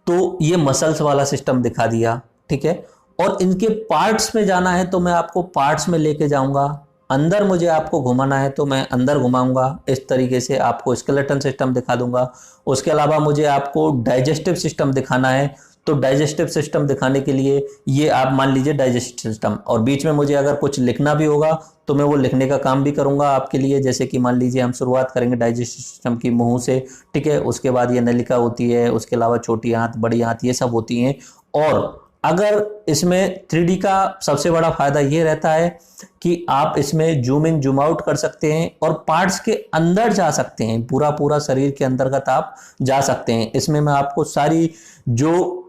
तो ये मसल्स वाला सिस्टम दिखा दिया, ठीक है। और इनके पार्ट्स में जाना है तो मैं आपको पार्ट्स में लेके जाऊंगा। अंदर मुझे आपको घुमाना है तो मैं अंदर घुमाऊंगा, इस तरीके से आपको स्केलेटन सिस्टम दिखा दूंगा। उसके अलावा मुझे आपको डाइजेस्टिव सिस्टम दिखाना है तो डाइजेस्टिव सिस्टम दिखाने के लिए ये आप मान लीजिए डाइजेस्टिव सिस्टम, और बीच में मुझे अगर कुछ लिखना भी होगा तो मैं वो लिखने का काम भी करूंगा आपके लिए। जैसे कि मान लीजिए हम शुरुआत करेंगे डाइजेस्टिव सिस्टम की मुंह से, ठीक है। उसके बाद ये नलिका होती है, उसके अलावा छोटी आंत, बड़ी आंत, ये सब होती हैं। और अगर इसमें 3D का सबसे बड़ा फायदा ये रहता है कि आप इसमें जूम इन जूम आउट कर सकते हैं और पार्ट्स के अंदर जा सकते हैं, पूरा पूरा शरीर के अंतर्गत आप जा सकते हैं। इसमें मैं आपको सारी जो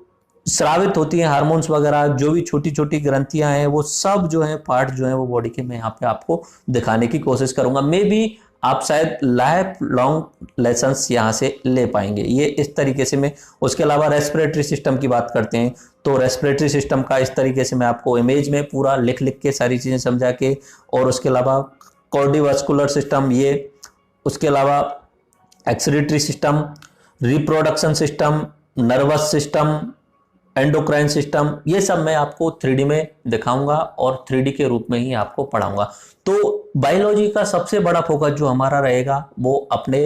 स्रावित होती हैं हार्मोन्स वगैरह, जो भी छोटी छोटी ग्रंथियां हैं, वो सब जो है पार्ट जो है वो बॉडी के मैं यहाँ पे आपको दिखाने की कोशिश करूंगा। मे बी आप शायद लाइफ लॉन्ग लेसन्स यहाँ से ले पाएंगे, ये इस तरीके से मैं। उसके अलावा रेस्पिरेटरी सिस्टम की बात करते हैं तो रेस्पिरेटरी सिस्टम का इस तरीके से मैं आपको इमेज में पूरा लिख लिख के सारी चीजें समझा के, और उसके अलावा कार्डियोवास्कुलर सिस्टम ये, उसके अलावा excretory system, reproduction system, nervous system, endocrine system, ये सब मैं आपको 3D में दिखाऊंगा और 3D के रूप में ही आपको पढ़ाऊंगा। तो बायोलॉजी का सबसे बड़ा फोकस जो हमारा रहेगा वो अपने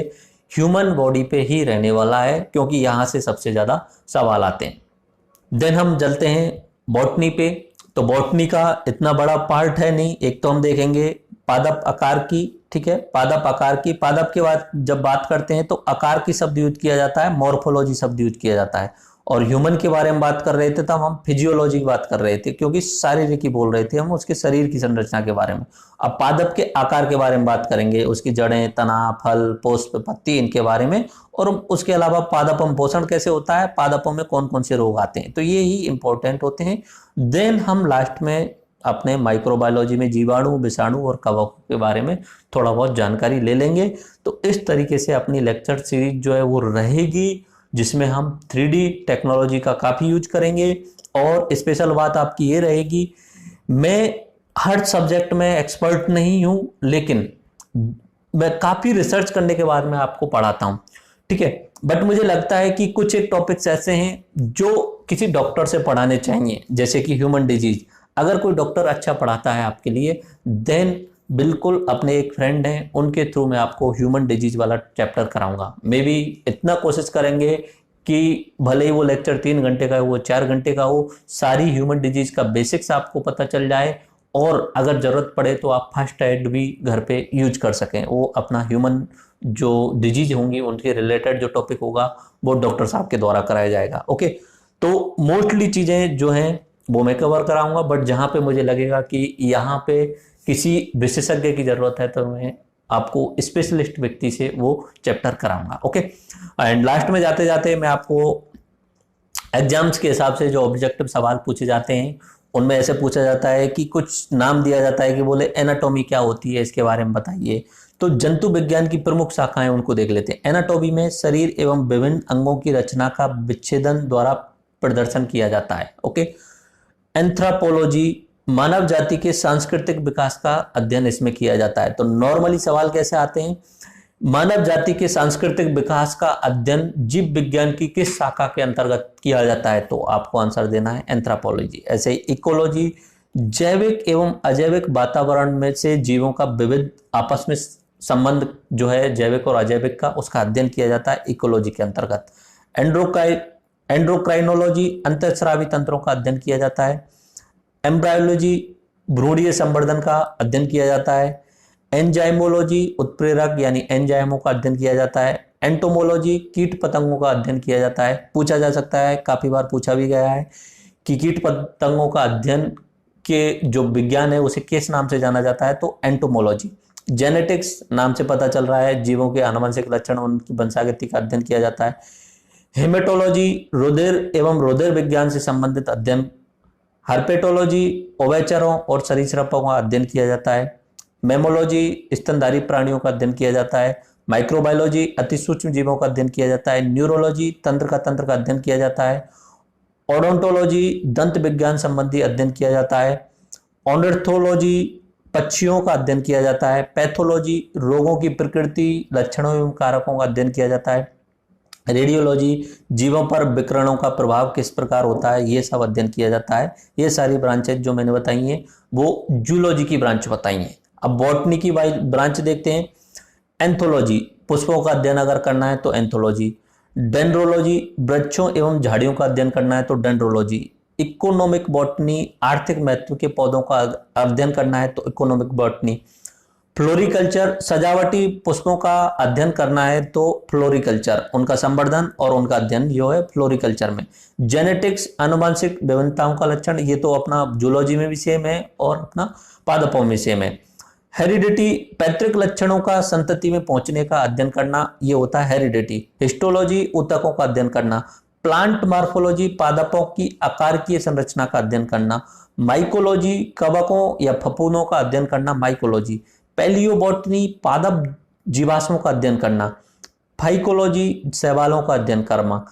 ह्यूमन बॉडी पे ही रहने वाला है, क्योंकि यहाँ से सबसे ज़्यादा सवाल आते हैं। देन हम चलते हैं बॉटनी पे। तो बॉटनी का इतना बड़ा पार्ट है नहीं। एक तो हम देखेंगे पादप आकार की, ठीक है, पादप आकार की। पादप के बाद जब बात करते हैं तो आकार की शब्द यूज किया जाता है, मॉर्फोलॉजी शब्द यूज किया जाता है। और ह्यूमन के बारे में बात कर रहे थे तब हम फिजियोलॉजी की बात कर रहे थे, क्योंकि शारीरिक ही बोल रहे थे हम, उसके शरीर की संरचना के बारे में। अब पादप के आकार के बारे में बात करेंगे, उसकी जड़ें, तना, फल, पुष्प, पत्ती, इनके बारे में। और उसके अलावा पादपों में पोषण कैसे होता है, पादपों में कौन कौन से रोग आते हैं, तो ये ही इंपॉर्टेंट होते हैं। देन हम लास्ट में अपने माइक्रोबायोलॉजी में जीवाणु, विषाणु और कवकों के बारे में थोड़ा बहुत जानकारी ले लेंगे। तो इस तरीके से अपनी लेक्चर सीरीज जो है वो रहेगी, जिसमें हम 3D टेक्नोलॉजी का काफ़ी यूज करेंगे। और स्पेशल बात आपकी ये रहेगी, मैं हर सब्जेक्ट में एक्सपर्ट नहीं हूँ, लेकिन मैं काफ़ी रिसर्च करने के बाद मैं आपको पढ़ाता हूँ, ठीक है। बट मुझे लगता है कि कुछ एक टॉपिक्स ऐसे हैं जो किसी डॉक्टर से पढ़ाने चाहिए, जैसे कि ह्यूमन डिजीज। अगर कोई डॉक्टर अच्छा पढ़ाता है आपके लिए, देन बिल्कुल अपने एक फ्रेंड हैं उनके थ्रू मैं आपको ह्यूमन डिजीज वाला चैप्टर कराऊंगा। मे बी इतना कोशिश करेंगे कि भले ही वो लेक्चर 3 घंटे का हो, वो 4 घंटे का हो, सारी ह्यूमन डिजीज का बेसिक्स आपको पता चल जाए। और अगर जरूरत पड़े तो आप फर्स्ट एड भी घर पे यूज कर सकें। वो अपना ह्यूमन जो डिजीज होंगी उनके रिलेटेड जो टॉपिक होगा वो डॉक्टर साहब के द्वारा कराया जाएगा। ओके, तो मोस्टली चीज़ें जो हैं वो मैं कवर कराऊंगा, बट जहाँ पे मुझे लगेगा कि यहाँ पे किसी विशेषज्ञ की जरूरत है तो मैं आपको स्पेशलिस्ट व्यक्ति से वो चैप्टर कराऊंगा। ओके, एंड लास्ट में जाते जाते मैं आपको एग्जाम्स के हिसाब से जो ऑब्जेक्टिव सवाल पूछे जाते हैं उनमें ऐसे पूछा जाता है कि कुछ नाम दिया जाता है कि बोले एनाटॉमी क्या होती है, इसके बारे में बताइए। तो जंतु विज्ञान की प्रमुख शाखाएं उनको देख लेते हैं। एनाटॉमी में शरीर एवं विभिन्न अंगों की रचना का विच्छेदन द्वारा प्रदर्शन किया जाता है। ओके, एंथ्रोपोलॉजी मानव जाति के सांस्कृतिक विकास का अध्ययन इसमें किया जाता है। तो नॉर्मली सवाल कैसे आते हैं, मानव जाति के सांस्कृतिक विकास का अध्ययन जीव विज्ञान की किस शाखा के अंतर्गत किया जाता है, तो आपको आंसर देना है एंथ्रोपोलॉजी। ऐसे इकोलॉजी जैविक एवं अजैविक वातावरण में से जीवों का विविध आपस में संबंध जो है जैविक और अजैविक का, उसका अध्ययन किया जाता है इकोलॉजी के अंतर्गत। एंडोक्राइनोलॉजी अंतःस्रावी तंत्रों का अध्ययन किया जाता है। एम्ब्रायोलॉजी भ्रूणीय संवर्धन का अध्ययन किया जाता है। एंजाइमोलॉजी उत्प्रेरक यानी एंजाइमों का अध्ययन किया जाता है। एंटोमोलॉजी कीट पतंगों का अध्ययन किया जाता है। पूछा जा सकता है, काफी बार पूछा भी गया है कि कीट पतंगों का अध्ययन के जो विज्ञान है उसे किस नाम से जाना जाता है, तो एंटोमोलॉजी। जेनेटिक्स नाम से पता चल रहा है, जीवों के आनुवंशिक लक्षण उनकी वंशागति का अध्ययन किया जाता है। हेमेटोलॉजी रुधिर एवं रुधिर विज्ञान से संबंधित अध्ययन। हर्पेटोलॉजी उभयचरों और सरीसृपों का अध्ययन किया जाता है। मेमोलॉजी स्तनधारी प्राणियों का अध्ययन किया जाता है। माइक्रोबायोलॉजी अति सूक्ष्म जीवों का अध्ययन किया जाता है। न्यूरोलॉजी तंत्र का अध्ययन किया जाता है। ओडोंटोलॉजी दंत विज्ञान संबंधी अध्ययन किया जाता है। ऑर्निथोलॉजी पक्षियों का अध्ययन किया जाता है। पैथोलॉजी रोगों की प्रकृति, लक्षणों एवं कारकों का अध्ययन किया जाता है। रेडियोलॉजी जीवों पर विकिरणों का प्रभाव किस प्रकार होता है, ये सब अध्ययन किया जाता है। ये सारी ब्रांचेज जो मैंने बताई हैं वो जूलॉजी की ब्रांच बताई हैं। अब बॉटनी की ब्रांच देखते हैं। एंथोलॉजी पुष्पों का अध्ययन अगर करना है तो एंथोलॉजी। डेंड्रोलॉजी वृक्षों एवं झाड़ियों का अध्ययन करना है तो डेंड्रोलॉजी। इकोनॉमिक बॉटनी आर्थिक महत्व के पौधों का अध्ययन करना है तो इकोनॉमिक बॉटनी। फ्लोरिकल्चर सजावटी पुष्पों का अध्ययन करना है तो फ्लोरिकल्चर, उनका संवर्धन और उनका अध्ययन जो है फ्लोरिकल्चर में। जेनेटिक्स आनुवंशिक विभिन्नताओं का लक्षण, ये तो अपना जूलॉजी में भी सेम है और अपना पादपों में सेम है। हेरिडिटी पैतृक लक्षणों का संतति में पहुंचने का अध्ययन करना, ये होता है हेरिडिटी। हिस्टोलॉजी ऊतकों का अध्ययन करना। प्लांट मार्फोलॉजी पादपों की आकारकीय संरचना का अध्ययन करना। माइकोलॉजी कवकों या फफूंदों का अध्ययन करना, माइकोलॉजी। पैलियोबॉटनी पादप जीवाश्मों का अध्ययन करना। फाइकोलॉजी शैवालों का अध्ययन करना।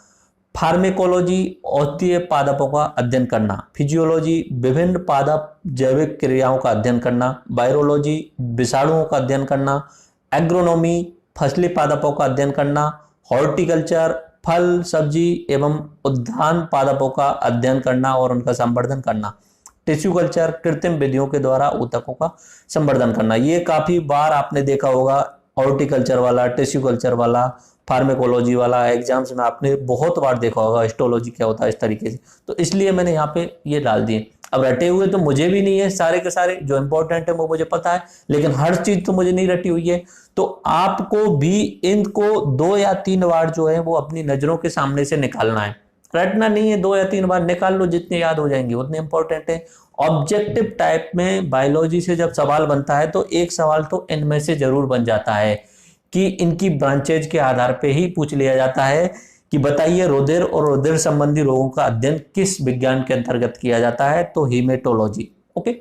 फार्मेकोलॉजी औषधीय पादपों का अध्ययन करना। फिजियोलॉजी विभिन्न पादप जैविक क्रियाओं का अध्ययन करना। वायरोलॉजी विषाणुओं का अध्ययन करना। एग्रोनॉमी फसली पादपों का अध्ययन करना। हॉर्टिकल्चर फल सब्जी एवं उद्यान पादपों का अध्ययन करना और उनका संवर्धन करना। टिश्यू कल्चर कृत्रिम विधियों के द्वारा ऊतकों का संवर्धन करना। ये काफी बार आपने देखा होगा, हॉर्टिकल्चर वाला, टिश्यू कल्चर वाला, फार्मेकोलॉजी वाला एग्जाम्स में आपने बहुत बार देखा होगा हिस्टोलॉजी क्या होता है इस तरीके से। तो इसलिए मैंने यहाँ पे ये डाल दिए। अब रटे हुए तो मुझे भी नहीं है, सारे के सारे जो इंपॉर्टेंट है वो मुझे पता है, लेकिन हर चीज तो मुझे नहीं रटी हुई है। तो आपको भी इनको 2 या 3 बार जो है वो अपनी नजरों के सामने से निकालना है। रटना नहीं है, 2 या 3 बार निकाल लो, जितने याद हो जाएंगे उतने इंपॉर्टेंट है। ऑब्जेक्टिव टाइप में बायोलॉजी से जब सवाल बनता है तो एक सवाल तो इनमें से जरूर बन जाता है कि इनकी ब्रांचेज के आधार पे ही पूछ लिया जाता है कि बताइए रुधिर और रुधिर संबंधी रोगों का अध्ययन किस विज्ञान के अंतर्गत किया जाता है, तो हीमेटोलॉजी। ओके,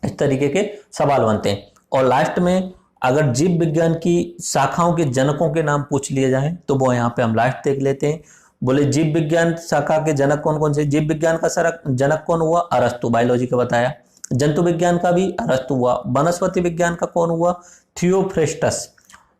इस तरीके के सवाल बनते हैं। और लास्ट में अगर जीव विज्ञान की शाखाओं के जनकों के नाम पूछ लिए जाएं तो वो यहाँ पे हम लास्ट देख लेते हैं। बोले जीव विज्ञान शाखा के जनक कौन कौन से। जीव विज्ञान का जनक कौन हुआ, अरस्तु, बायोलॉजी का बताया। जंतु विज्ञान का भी अरस्तु हुआ। वनस्पति विज्ञान का कौन हुआ, थियोफ्रेस्टस।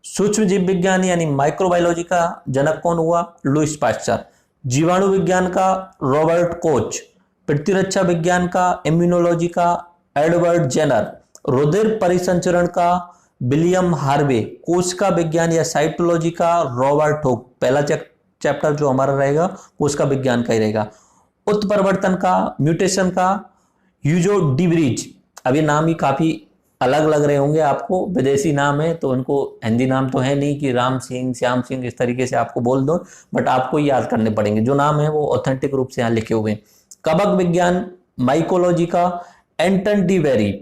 सूक्ष्म जीव विज्ञान यानी माइक्रोबायोलॉजी का जनक कौन हुआ, लुईस पास्चर। जीवाणु विज्ञान का रॉबर्ट कोच। प्रतिरक्षा विज्ञान का इम्यूनोलॉजी का एडवर्ड जेनर। रुधिर परिसंचरण का विलियम हार्वे। कोशिका विज्ञान या साइटोलॉजी का रॉबर्ट हुक। पहला चैप्टर जो हमारा रहेगा कोशिका विज्ञान का ही रहेगा। उत्परिवर्तन का, म्यूटेशन का यूजो डिब्रीज। अब ये नाम ही काफी अलग लग रहे होंगे आपको, विदेशी नाम है तो उनको हिंदी नाम तो है नहीं कि राम सिंह, श्याम सिंह इस तरीके से आपको बोल दो, बट आपको याद करने पड़ेंगे। जो नाम है वो ऑथेंटिक रूप से यहाँ लिखे हुए हैं। कवक विज्ञान माइकोलॉजी का एंटन डी वेरी।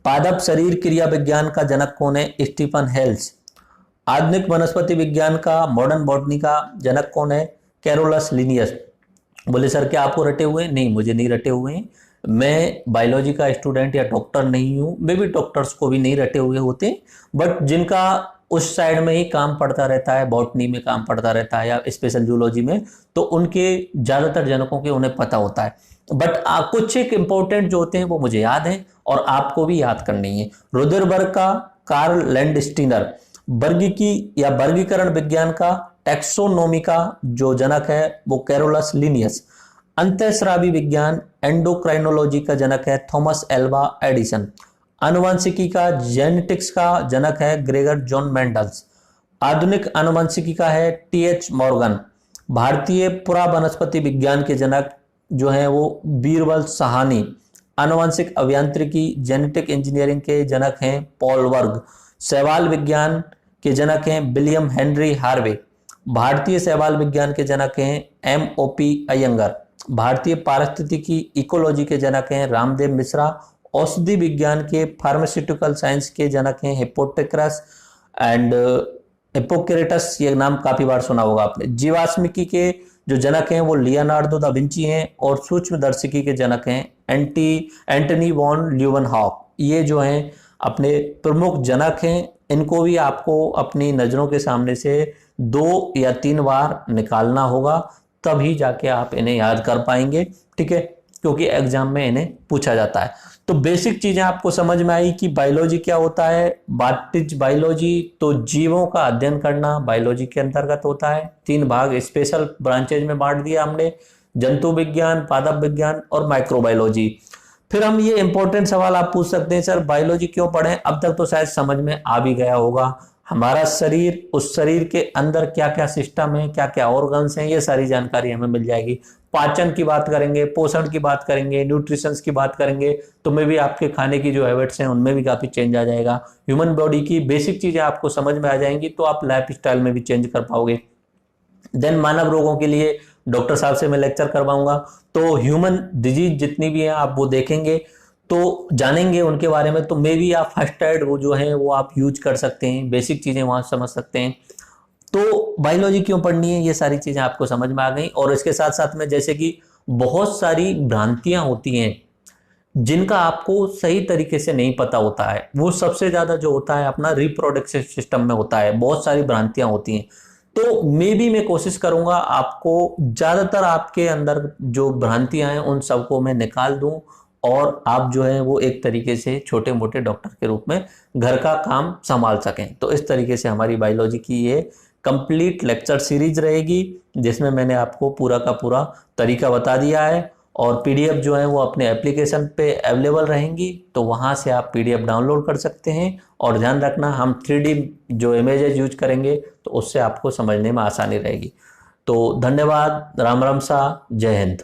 पादप शरीर क्रिया विज्ञान का जनक कौन है? Stephen Hales. आधुनिक वनस्पति विज्ञान का, मॉडर्न बॉटनी का जनक कौन है? Carolus Linnaeus. बोले सर क्या आपको रटे हुए? नहीं, मुझे नहीं रटे हुए हैं, मैं बायोलॉजी का स्टूडेंट या डॉक्टर नहीं हूँ। मे भी डॉक्टर्स को भी नहीं रटे हुए होते, बट जिनका उस साइड में ही काम पड़ता रहता है, बॉटनी में काम पड़ता रहता है या स्पेशल जूलॉजी में, तो उनके ज्यादातर जनकों के उन्हें पता होता है। बट कुछ एक इंपॉर्टेंट जो होते हैं वो मुझे याद है और आपको भी याद करनी है। रुदरबर्ग का, कार्ल लैंडस्टीनर। वर्गीकी या वर्गीकरण विज्ञान का, टैक्सोनोमी का जो जनक है वो कैरोलस लिनियस। अंतःस्रावी विज्ञान, एंडोक्राइनोलॉजी का जनक है थॉमस एल्वा एडिसन। आनुवंशिकी का, जेनेटिक्स का जनक है ग्रेगर जॉन मेंडल्स। आधुनिक आनुवंशिकी का है टीएच मॉर्गन। भारतीय पुरा वनस्पति विज्ञान के जनक जो है वो बीरबल साहनी। आनुवंशिक अभियांत्रिकी, जेनेटिक इंजीनियरिंग के जनक हैं पॉल वर्ग। शैवाल विज्ञान के जनक हैं विलियम हेनरी हार्वे। भारतीय शैवाल विज्ञान के जनक हैं एम.ओ.पी. अयंगर। भारतीय पारिस्थितिकी इकोलॉजी के जनक हैं रामदेव मिश्रा। औषधि विज्ञान के, फार्मास्यूटिकल साइंस के जनक हैं हिप्पोक्रेटस एंड हिप्पोक्रेटस, ये नाम काफी बार सुना होगा आपने। जीवाश्मिकी के जो जनक हैं वो लियोनार्डो दा विंची हैं और सूक्ष्मदर्शिकी के जनक हैं एंटनी वॉन ल्यूवेनहॉक। ये जो हैं अपने प्रमुख जनक हैं, इनको भी आपको अपनी नजरों के सामने से 2 या 3 बार निकालना होगा, तभी जाके आप इन्हें याद कर पाएंगे, ठीक है, क्योंकि एग्जाम में इन्हें पूछा जाता है। तो बेसिक चीजें आपको समझ में आई कि बायोलॉजी क्या होता है। What is biology? तो जीवों का अध्ययन करना बायोलॉजी के अंतर्गत होता है। 3 भाग स्पेशल ब्रांचेज में बांट दिया हमने, जंतु विज्ञान, पादप विज्ञान और माइक्रोबायोलॉजी। फिर हम ये इंपॉर्टेंट सवाल आप पूछ सकते हैं, सर बायोलॉजी क्यों पढ़ें? अब तक तो शायद समझ में आ भी गया होगा। हमारा शरीर, उस शरीर के अंदर क्या क्या सिस्टम है, क्या क्या ऑर्गन्स हैं, ये सारी जानकारी हमें मिल जाएगी। पाचन की बात करेंगे, पोषण की बात करेंगे, न्यूट्रिशंस की बात करेंगे, तो में भी आपके खाने की जो हैबिट्स हैं उनमें भी काफी चेंज आ जाएगा। ह्यूमन बॉडी की बेसिक चीजें आपको समझ में आ जाएंगी, तो आप लाइफ स्टाइल में भी चेंज कर पाओगे। देन मानव रोगों के लिए डॉक्टर साहब से मैं लेक्चर करवाऊंगा, तो ह्यूमन डिजीज जितनी भी हैं आप वो देखेंगे, तो जानेंगे उनके बारे में। तो मे भी आप फर्स्ट एड वो जो है वो आप यूज कर सकते हैं, बेसिक चीजें वहां समझ सकते हैं। तो बायोलॉजी क्यों पढ़नी है, ये सारी चीजें आपको समझ में आ गई। और इसके साथ साथ में जैसे कि बहुत सारी भ्रांतियां होती हैं जिनका आपको सही तरीके से नहीं पता होता है, वो सबसे ज्यादा जो होता है अपना रिप्रोडक्टिव सिस्टम में होता है, बहुत सारी भ्रांतियां होती हैं। तो मे भी मैं कोशिश करूंगा आपको ज्यादातर आपके अंदर जो भ्रांतियां हैं उन सबको मैं निकाल दूं और आप जो है वो एक तरीके से छोटे मोटे डॉक्टर के रूप में घर का काम संभाल सकें। तो इस तरीके से हमारी बायोलॉजी की ये कंप्लीट लेक्चर सीरीज रहेगी, जिसमें मैंने आपको पूरा का पूरा तरीका बता दिया है। और पीडीएफ जो है वो अपने एप्लीकेशन पे अवेलेबल रहेंगी, तो वहाँ से आप पीडीएफ डाउनलोड कर सकते हैं। और ध्यान रखना हम 3D जो इमेजेस यूज करेंगे तो उससे आपको समझने में आसानी रहेगी। तो धन्यवाद, राम राम सा, जय हिंद।